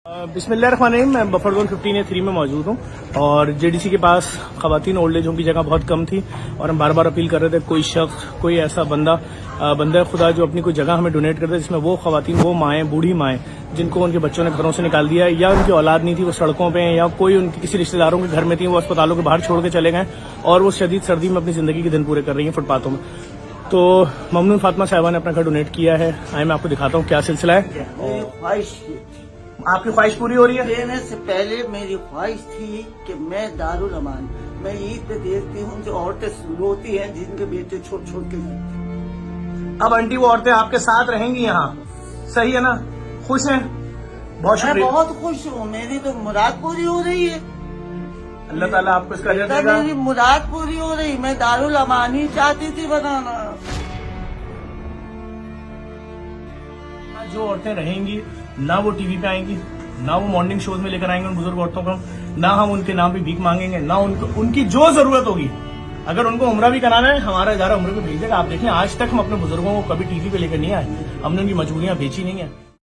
बिस्मिल्लाहिर्रहमानिर्रहीम। मैं buffer zone 15A3 में मौजूद हूँ और जेडीसी के पास खवातीन ओल्ड एज होम की जगह बहुत कम थी और हम बार बार अपील कर रहे थे कोई शख्स कोई ऐसा बंदा खुदा जो अपनी कोई जगह हमें डोनेट करता है जिसमें वो खवातीन वो माएँ बूढ़ी माएँ जिनको उनके बच्चों ने घरों से निकाल दिया या उनकी औलाद नहीं थी वो सड़कों पे या कोई उनके किसी रिश्तेदारों के घर में थी वो अस्पतालों के बाहर छोड़ के चले गए और वो शदीद सर्दी में अपनी जिंदगी के दिन पूरे कर रही हैं फुटपाथों में। तो ममनून फातिमा साहिबा ने अपना घर डोनेट किया है। आइए मैं आपको दिखाता हूँ क्या सिलसिला है। आपकी ख्वाहिश पूरी हो रही है? देने से पहले मेरी ख्वाहिश थी कि मैं दारुल अमान मैं ईद पे देखती हूँ जो औरतें रोती हैं जिनके बेटे छोट छोट के। अब आंटी वो औरतें आपके साथ रहेंगी यहाँ, सही है ना? खुश हैं? बहुत मैं शुक्रिया। बहुत खुश हूँ, मेरी तो मुराद पूरी हो रही है। अल्लाह ताला आपको इसका अजर देगा। मेरी मुराद पूरी हो रही, मैं दारुल अमान ही चाहती थी बनाना। जो औरतें रहेंगी ना वो टीवी पे आएंगी ना वो मॉर्निंग शोज में लेकर आएंगे उन बुजुर्ग औरतों को, ना हम उनके नाम पे भीख मांगेंगे, ना उनकी जो जरूरत होगी अगर उनको उम्रा भी कराना है हमारा इदारा उम्र पे भेजेगा। आप देखें आज तक हम अपने बुजुर्गों को कभी टीवी पे लेकर नहीं आए, हमने उनकी मजबूरियां बेची नहीं है।